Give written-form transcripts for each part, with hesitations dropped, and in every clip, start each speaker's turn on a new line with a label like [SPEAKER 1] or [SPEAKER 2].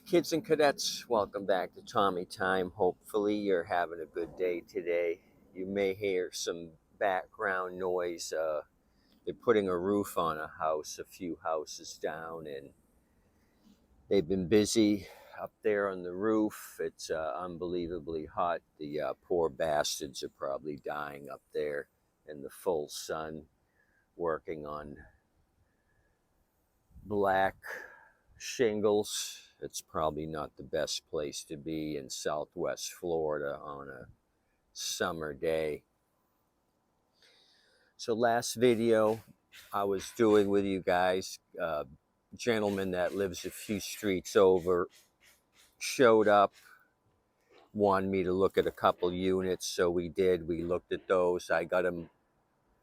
[SPEAKER 1] Kids and cadets, welcome back to Tommy Time. Hopefully, you're having a good day today. You may hear some background noise. They're putting a roof on a house, a few houses down, and they've been busy up there on the roof. It's unbelievably hot. The poor bastards are probably dying up there in the full sun, working on black shingles. It's probably not the best place to be in Southwest Florida on a summer day. So last video I was doing with you guys, a gentleman that lives a few streets over showed up, wanted me to look at a couple units, so we did. We looked at those. I got them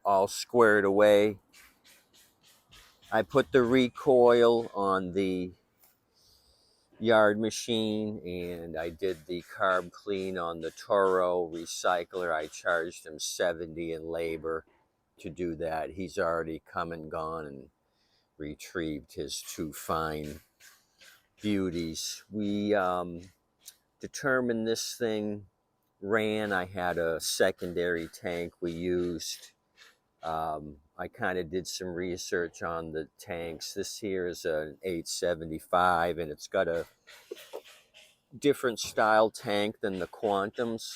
[SPEAKER 1] all squared away. I put the recoil on the yard machine, and I did the carb clean on the Toro recycler. I charged him $70 in labor to do that. He's already come and gone and retrieved his two fine beauties. We determined this thing ran. I had a secondary tank we used. I kind of did some research on the tanks. This here is an 875, and it's got a different style tank than the Quantums.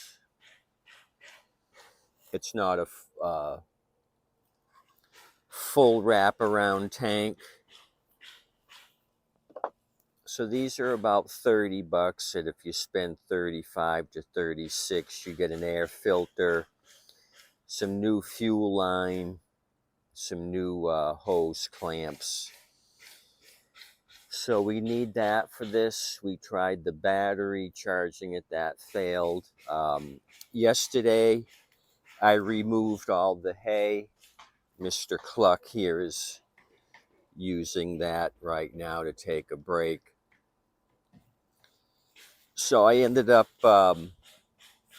[SPEAKER 1] It's not a full wraparound tank. So these are about 30 bucks, and if you spend 35 to 36, you get an air filter, some new fuel line, some new hose clamps. So we need that for this. We tried the battery, charging it, that failed. Yesterday, I removed all the hay. Mr. Cluck here is using that right now to take a break. So I ended up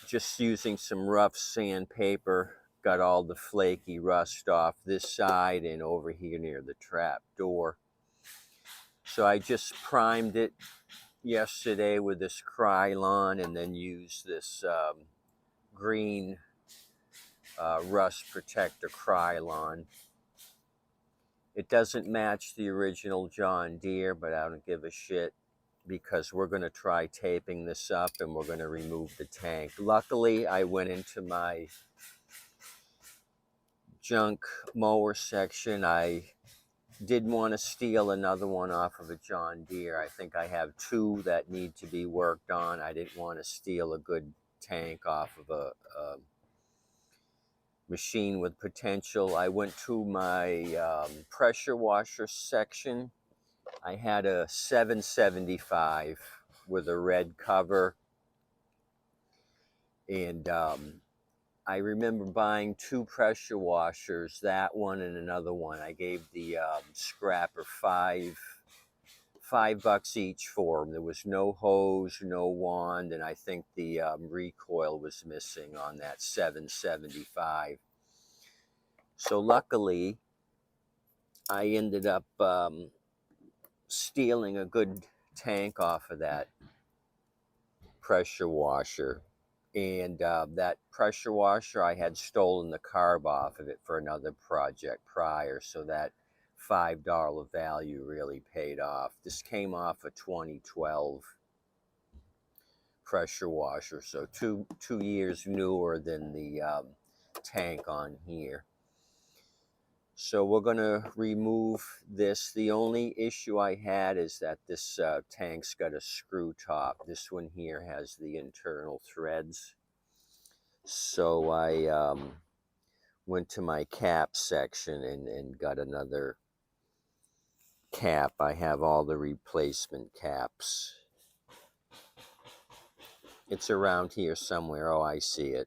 [SPEAKER 1] just using some rough sandpaper, got all the flaky rust off this side and over here near the trap door. So I just primed it yesterday with this Krylon, and then used this green rust protector Krylon. It doesn't match the original John Deere, but I don't give a shit, because we're going to try taping this up and we're going to remove the tank. Luckily, I went into my junk mower section. I didn't want to steal another one off of a John Deere. I think I have two that need to be worked on. I didn't want to steal a good tank off of a machine with potential. I went to my pressure washer section. I had a 775 with a red cover, and I remember buying two pressure washers, that one and another one. I gave the scrapper five bucks each for them. There was no hose, no wand, and I think the recoil was missing on that 775. So luckily, I ended up stealing a good tank off of that pressure washer. And that pressure washer, I had stolen the carb off of it for another project prior, so that $5 value really paid off. This came off a 2012 pressure washer, so two years newer than the tank on here. So we're going to remove this. The only issue I had is that this tank's got a screw top. This one here has the internal threads. So I went to my cap section and got another cap. I have all the replacement caps. It's around here somewhere. Oh, I see it.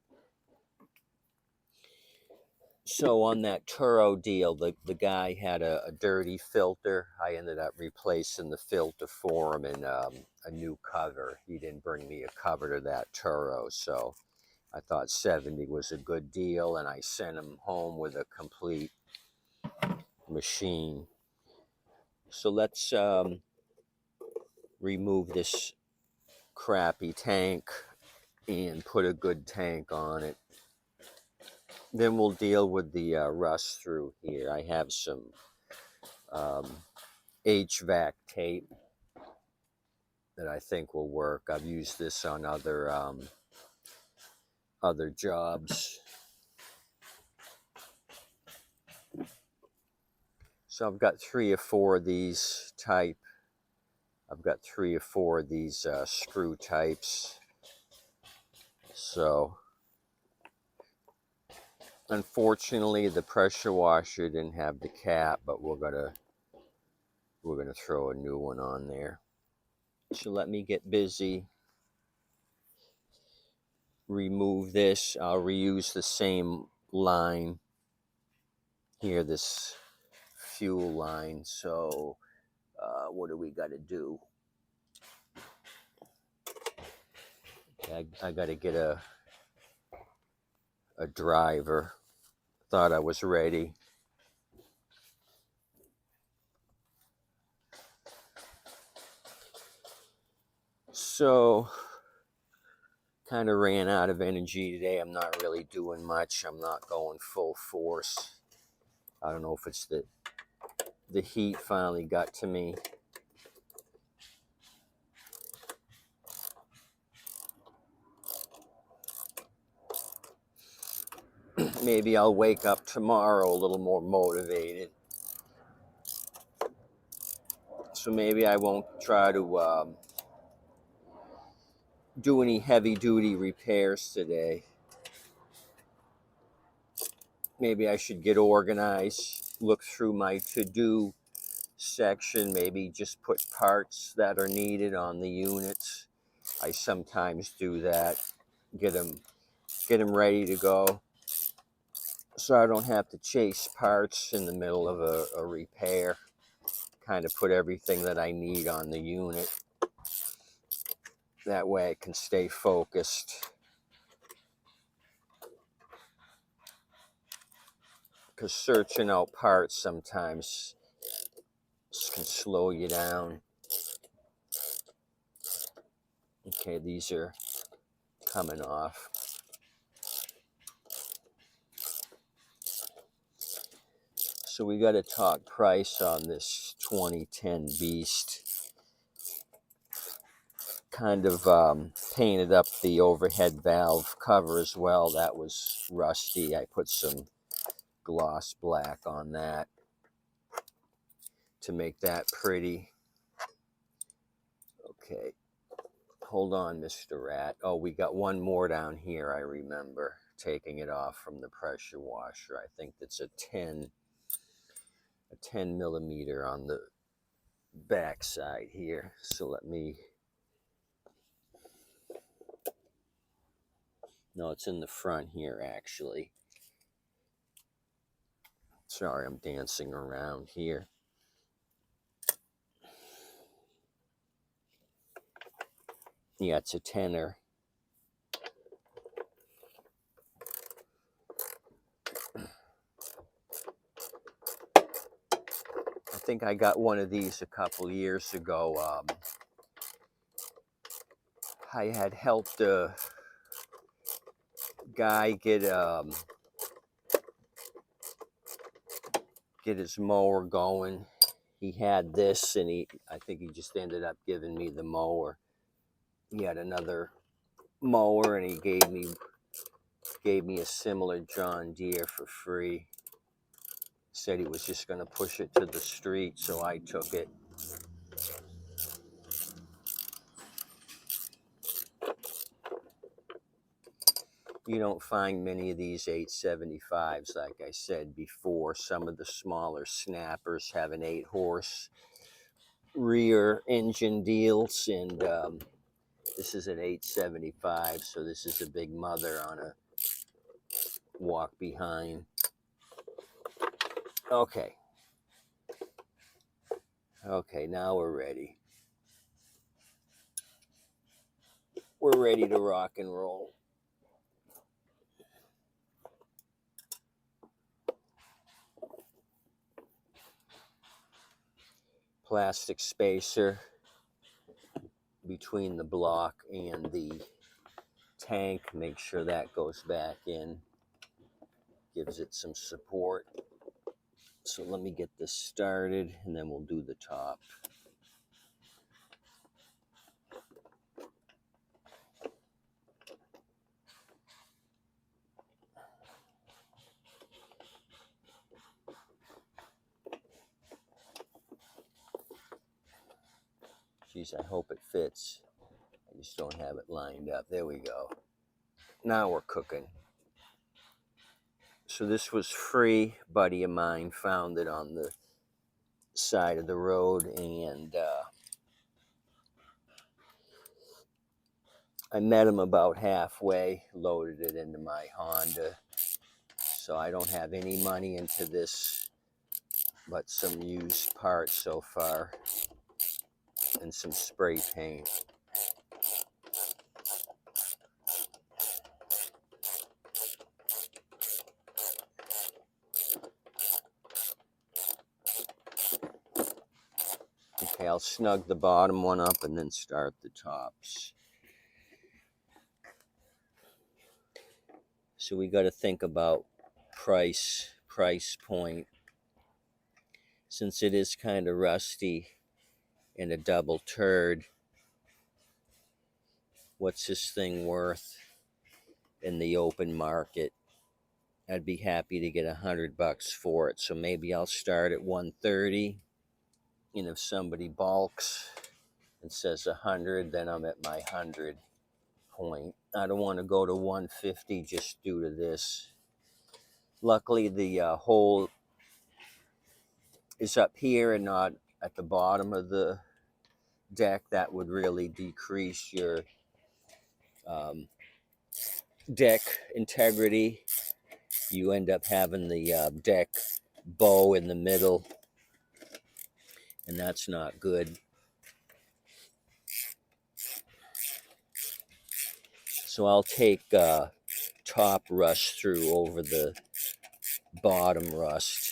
[SPEAKER 1] So on that Turo deal, the guy had a dirty filter. I ended up replacing the filter for him and a new cover. He didn't bring me a cover to that Turo, so I thought 70 was a good deal, and I sent him home with a complete machine. So let's remove this crappy tank and put a good tank on it. Then we'll deal with the rust through here. I have some HVAC tape that I think will work. I've used this on other jobs. So I've got 3 or 4 of these type. I've got 3 or 4 of these screw types. So unfortunately, the pressure washer didn't have the cap, but we're gonna throw a new one on there. So let me get busy. Remove this. I'll reuse the same line here, this fuel line. So what do we got to do? I got to get a driver. Thought I was ready. So kind of ran out of energy today. I'm not really doing much. I'm not going full force. I don't know if it's the heat finally got to me. Maybe I'll wake up tomorrow a little more motivated. So maybe I won't try to do any heavy duty repairs today. Maybe I should get organized, look through my to-do section, maybe just put parts that are needed on the units. I sometimes do that, get them ready to go, so I don't have to chase parts in the middle of a repair. Kind of put everything that I need on the unit. That way I can stay focused. Because searching out parts sometimes can slow you down. Okay, these are coming off. So we got to talk price on this 2010 Beast. Kind of painted up the overhead valve cover as well. That was rusty. I put some gloss black on that to make that pretty. Okay, hold on, Mr. Rat. Oh, we got one more down here, I remember. Taking it off from the pressure washer. I think that's a 10 millimeter on the back side here. So let me... No, it's in the front here, actually. Sorry, I'm dancing around here. Yeah, it's a 10er. I think I got one of these a couple years ago. I had helped a guy get his mower going. He had this, and I think he just ended up giving me the mower. He had another mower, and he gave me a similar John Deere for free. Said he was just going to push it to the street, so I took it. You don't find many of these 875s, like I said before. Some of the smaller snappers have an 8-horse rear engine deals, and this is an 875, so this is a big mother on a walk behind. Okay, now we're ready. We're ready to rock and roll. Plastic spacer. between the block and the tank. Make sure that goes back in, gives it some support. So let me get this started and then we'll do the top. Geez, I hope it fits. I just don't have it lined up. There we go. Now we're cooking. So this was free. A buddy of mine found it on the side of the road, and I met him about halfway, loaded it into my Honda. So I don't have any money into this, but some used parts so far and some spray paint. Okay, I'll snug the bottom one up and then start the tops. So we got to think about price point. Since it is kind of rusty and a double turd, what's this thing worth in the open market? I'd be happy to get $100 for it. So maybe I'll start at 130. And if somebody balks and says 100, then I'm at my 100 point. I don't want to go to 150 just due to this. Luckily, the hole is up here and not at the bottom of the deck. That would really decrease your deck integrity. You end up having the deck bow in the middle, and that's not good. So I'll take top rust through over the bottom rust.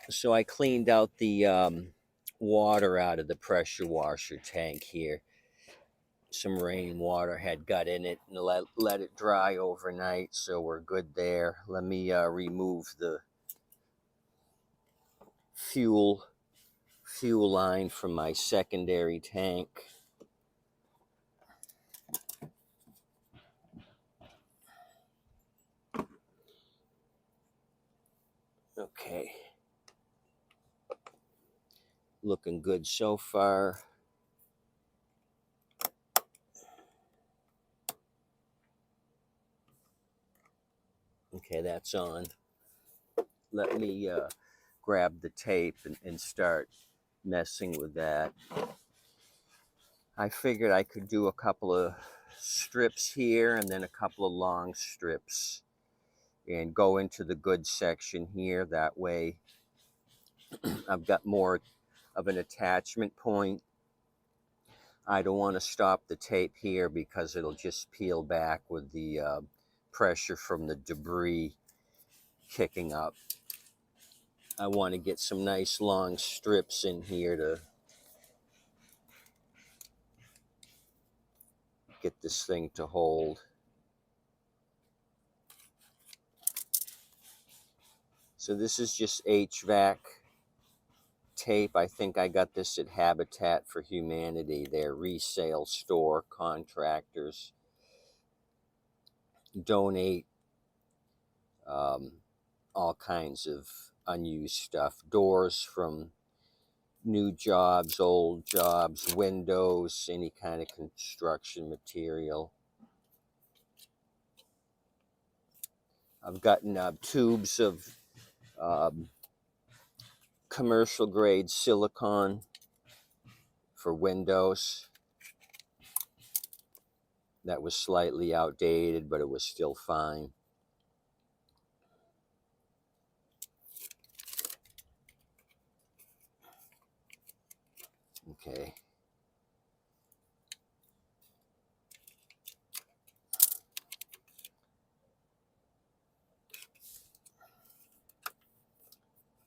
[SPEAKER 1] So I cleaned out the water out of the pressure washer tank here. Some rainwater had got in it, and let it dry overnight, so we're good there. Let me remove the fuel line from my secondary tank. Okay, looking good so far. Okay, that's on. Let me grab the tape and start messing with that. I figured I could do a couple of strips here and then a couple of long strips and go into the good section here. That way I've got more of an attachment point. I don't want to stop the tape here because it'll just peel back with the pressure from the debris kicking up. I want to get some nice long strips in here to get this thing to hold. So this is just HVAC tape. I think I got this at Habitat for Humanity, their resale store. Contractors donate all kinds of unused stuff. Doors from new jobs, old jobs, windows, any kind of construction material. I've gotten tubes of commercial grade silicone for windows. That was slightly outdated, but it was still fine. Okay.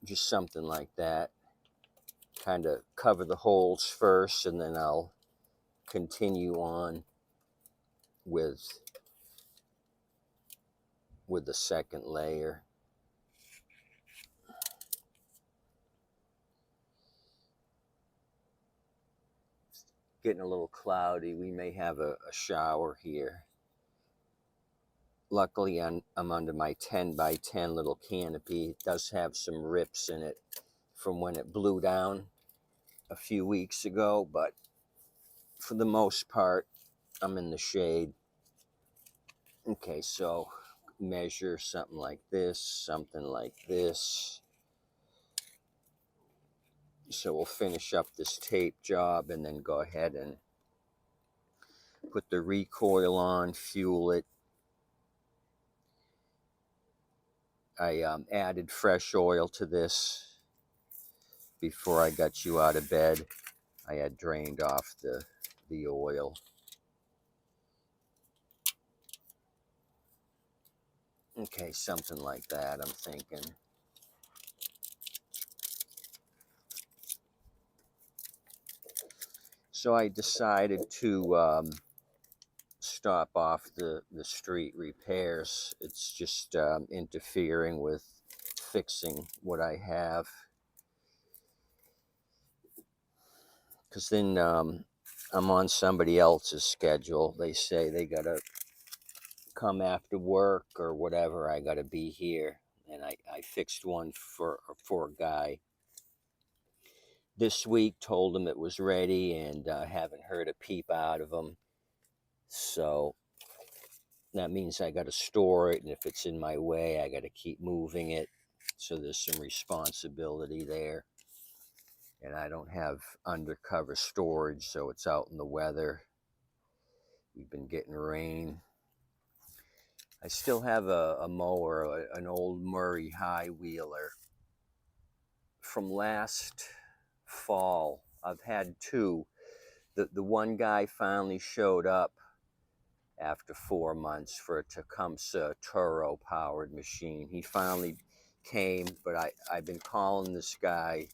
[SPEAKER 1] just something like that. Kind of cover the holes first, and then I'll continue on with the second layer. Getting a little cloudy. We may have a shower here. Luckily, I'm under my 10 by 10 little canopy. It does have some rips in it from when it blew down a few weeks ago, but for the most part, I'm in the shade. Okay, so measure something like this, something like this. So we'll finish up this tape job and then go ahead and put the recoil on, fuel it. I added fresh oil to this before I got you out of bed. I had drained off the oil. Okay, something like that, I'm thinking. So I decided to stop off the street repairs. It's just interfering with fixing what I have. Because then I'm on somebody else's schedule. They say they got to come after work or whatever. I got to be here. And I fixed one for a guy this week, told him it was ready, and haven't heard a peep out of him. So that means I got to store it, and if it's in my way, I got to keep moving it. So there's some responsibility there. And I don't have undercover storage, so it's out in the weather. We've been getting rain. I still have a mower, an old Murray high wheeler from last fall. I've had two. The one guy finally showed up after 4 months for a Tecumseh Turo powered machine. He finally came, but I've been calling this guy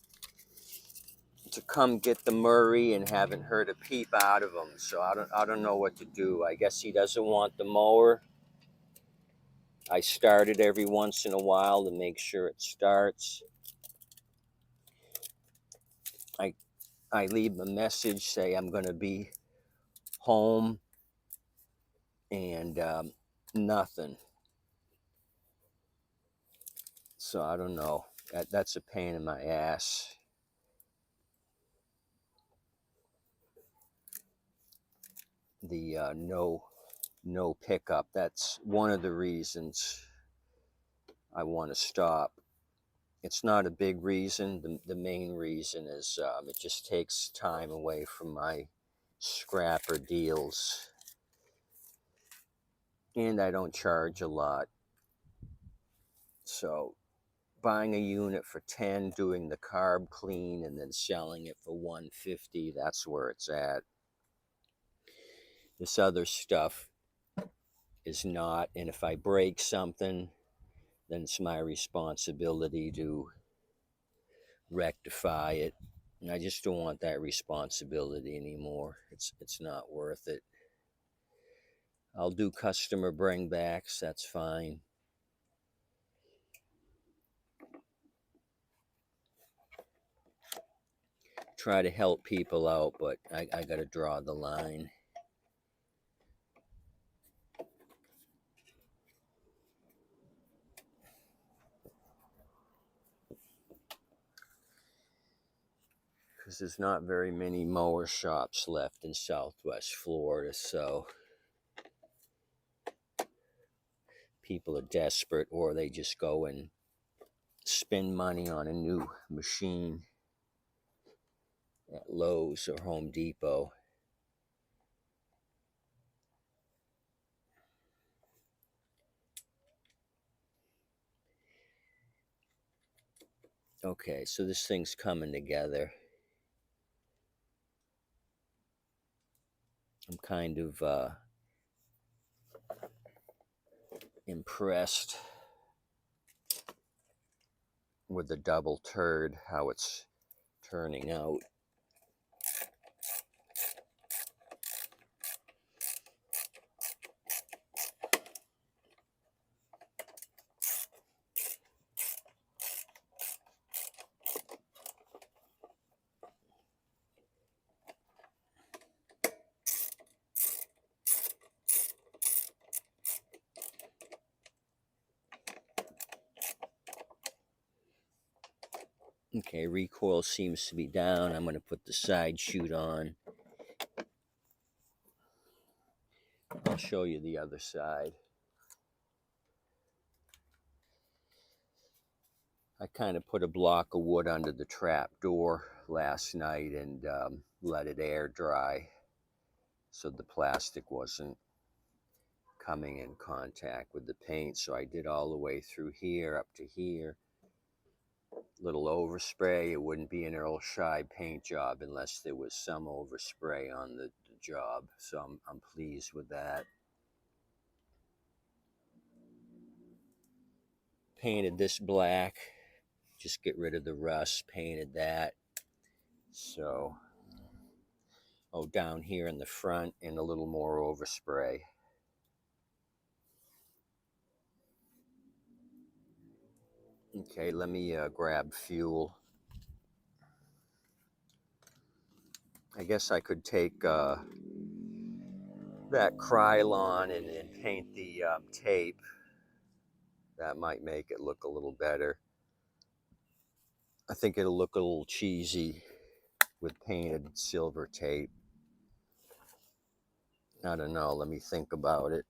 [SPEAKER 1] to come get the Murray and haven't heard a peep out of him. So I don't know what to do. I guess he doesn't want the mower. I start it every once in a while to make sure it starts. I leave a message, say I'm going to be home, and nothing. So I don't know. That's a pain in my ass. The no pickup. That's one of the reasons I want to stop. It's not a big reason. The main reason is it just takes time away from my scrapper deals. And I don't charge a lot. So buying a unit for 10, doing the carb clean, and then selling it for 150, that's where it's at. This other stuff is not, and if I break something, then it's my responsibility to rectify it. And I just don't want that responsibility anymore. It's not worth it. I'll do customer bringbacks, that's fine. Try to help people out, but I got to draw the line. Because there's not very many mower shops left in Southwest Florida, so people are desperate, or they just go and spend money on a new machine at Lowe's or Home Depot. Okay, so this thing's coming together. I'm kind of impressed. with the double turd, how it's turning out. Okay, recoil seems to be down. I'm going to put the side chute on. I'll show you the other side. I kind of put a block of wood under the trap door last night and let it air dry so the plastic wasn't coming in contact with the paint. So I did all the way through here up to here. Little overspray. It wouldn't be an Earl Scheib paint job unless there was some overspray on the job. So I'm pleased with that. Painted this black. Just get rid of the rust. Painted that. So, oh, down here in the front and a little more overspray. Okay, let me grab fuel. I guess I could take that Krylon and paint the tape. That might make it look a little better. I think it'll look a little cheesy with painted silver tape. I don't know, let me think about it.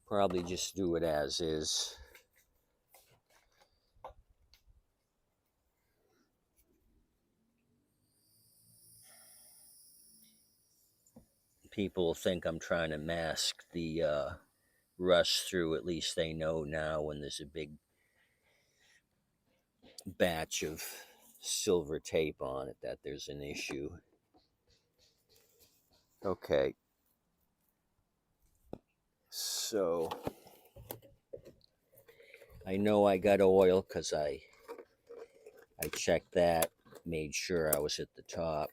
[SPEAKER 1] Probably just do it as is. People think I'm trying to mask the rust through. At least they know now when there's a big batch of silver tape on it that there's an issue. Okay. So I know I got oil because I checked that, made sure I was at the top.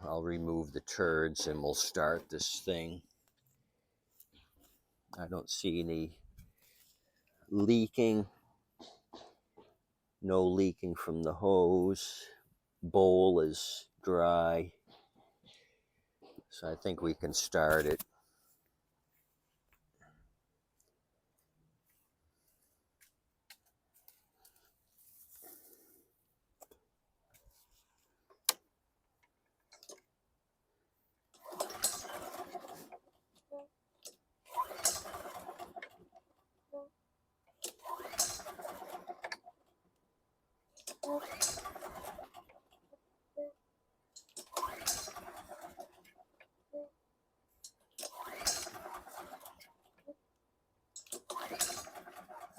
[SPEAKER 1] I'll remove the turds and we'll start this thing. I don't see any leaking. No leaking from the hose. Bowl is dry. So I think we can start it.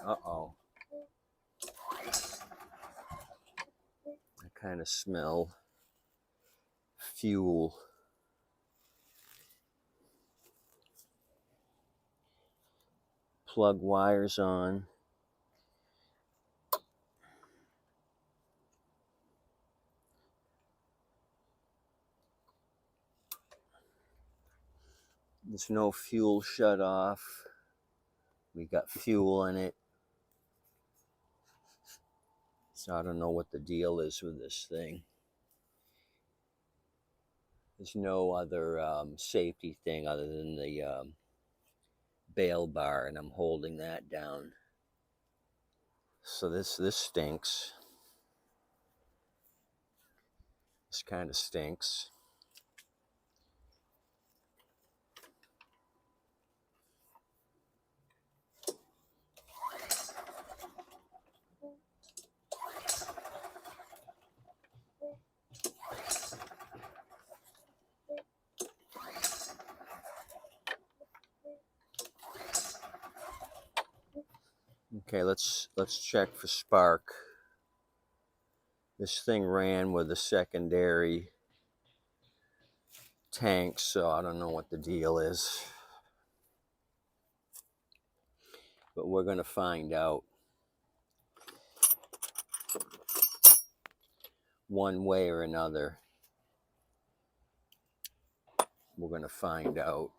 [SPEAKER 1] Uh-oh. I kind of smell fuel. Plug wires on. There's no fuel shut off. We got fuel in it. So I don't know what the deal is with this thing. There's no other safety thing other than the bail bar, and I'm holding that down. So this stinks. This kind of stinks. Okay, let's check for spark. This thing ran with a secondary tank, so I don't know what the deal is. but we're going to find out one way or another. We're going to find out.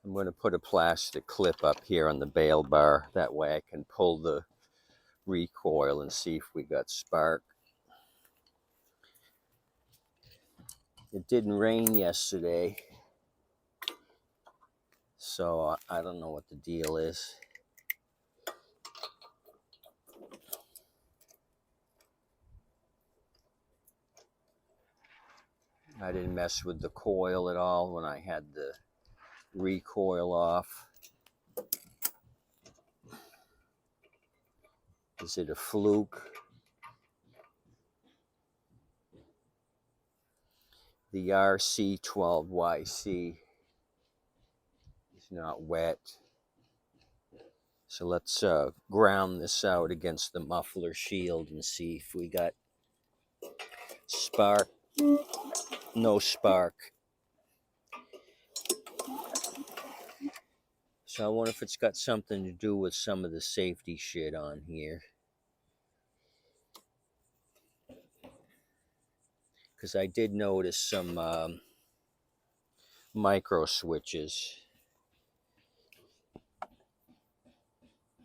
[SPEAKER 1] I'm going to put a plastic clip up here on the bail bar. That way I can pull the recoil and see if we got spark. It didn't rain yesterday, so I don't know what the deal is. I didn't mess with the coil at all when I had the recoil off. Is it a fluke? The RC12YC is not wet. So let's ground this out against the muffler shield and see if we got spark. No spark. So I wonder if it's got something to do with some of the safety shit on here. Because I did notice some micro switches.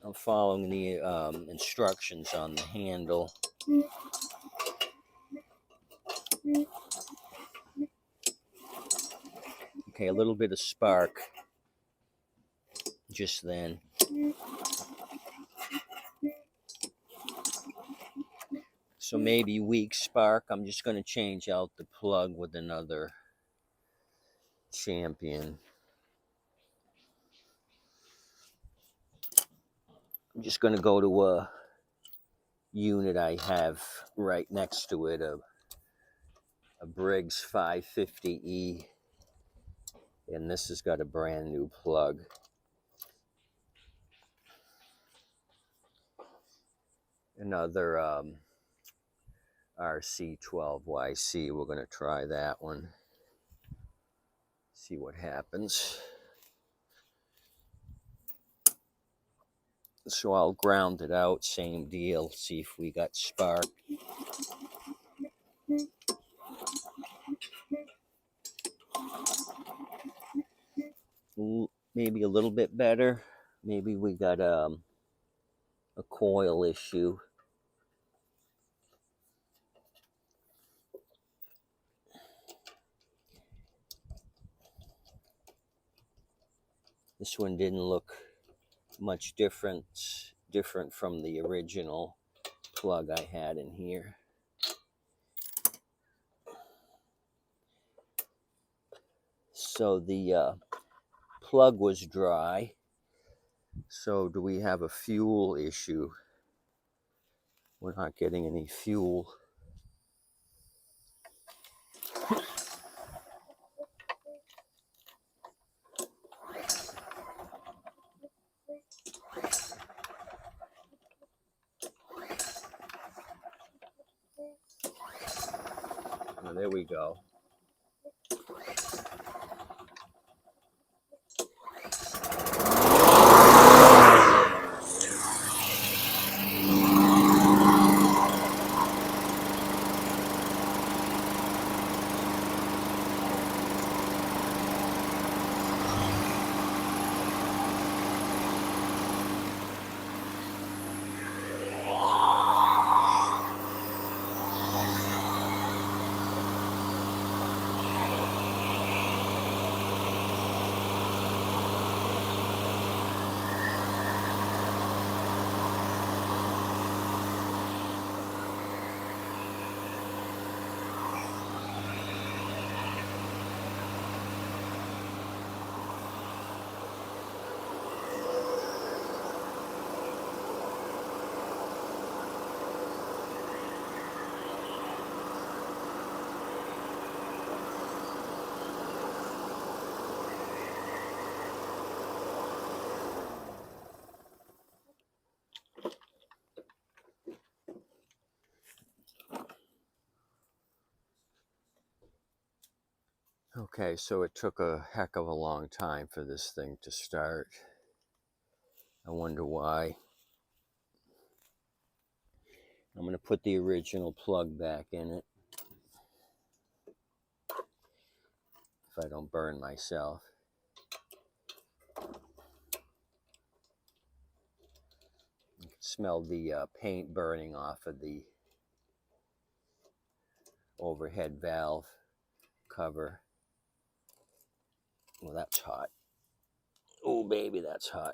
[SPEAKER 1] I'm following the instructions on the handle. Okay, a little bit of spark just then. So maybe weak spark. I'm just going to change out the plug with another Champion. I'm just going to go to a unit I have right next to it, a Briggs 550E, and this has got a brand new plug. Another RC12YC, we're going to try that one, see what happens. So I'll ground it out, same deal, see if we got spark. Maybe a little bit better. Maybe we got a coil issue. This one didn't look much different from the original plug I had in here. So the plug was dry. So do we have a fuel issue? We're not getting any fuel. Oh, there we go. Okay, so it took a heck of a long time for this thing to start. I wonder why. I'm going to put the original plug back in it, if I don't burn myself. You can smell the paint burning off of the overhead valve cover. Well, that's hot. Oh, baby, that's hot.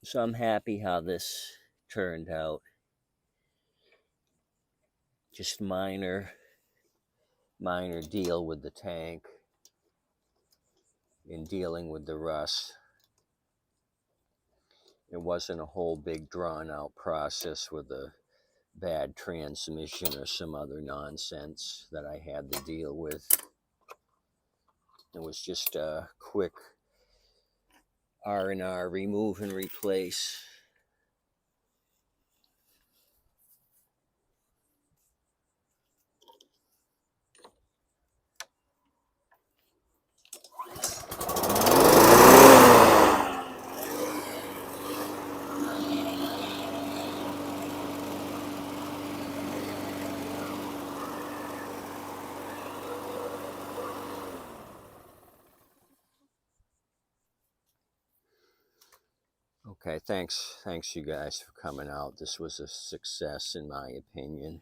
[SPEAKER 1] So I'm happy how this turned out. Just minor deal with the tank in dealing with the rust. It wasn't a whole big drawn out process with a bad transmission or some other nonsense that I had to deal with. It was just a quick R&R, remove and replace. Okay, thanks you guys for coming out. This was a success in my opinion.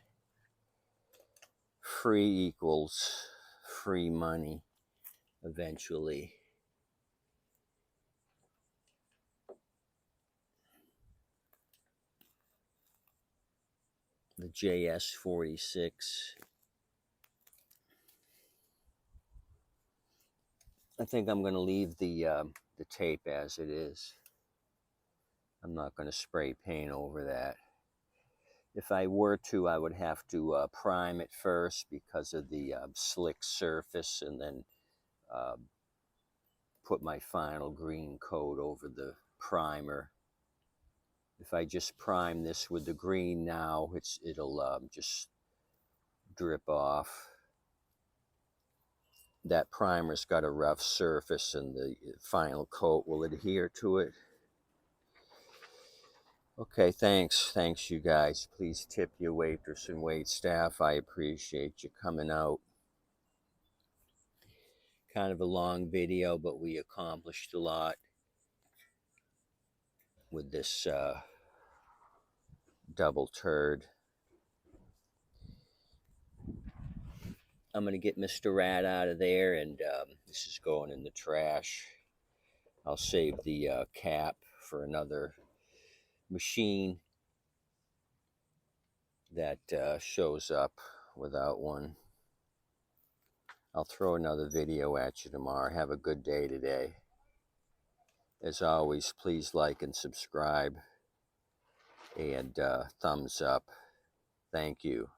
[SPEAKER 1] Free equals free money eventually. The JS46. I think I'm going to leave the tape as it is. I'm not going to spray paint over that. If I were to, I would have to prime it first because of the slick surface, and then put my final green coat over the primer. If I just prime this with the green now, it'll just drip off. That primer's got a rough surface and the final coat will adhere to it. Okay, thanks you guys. Please tip your waitress and wait staff. I appreciate you coming out. Kind of a long video, but we accomplished a lot with this double turd. I'm going to get Mr. Rat out of there, and this is going in the trash. I'll save the cap for another machine that shows up without one. I'll throw another video at you tomorrow. Have a good day today. As always, please like and subscribe, and thumbs up. Thank you.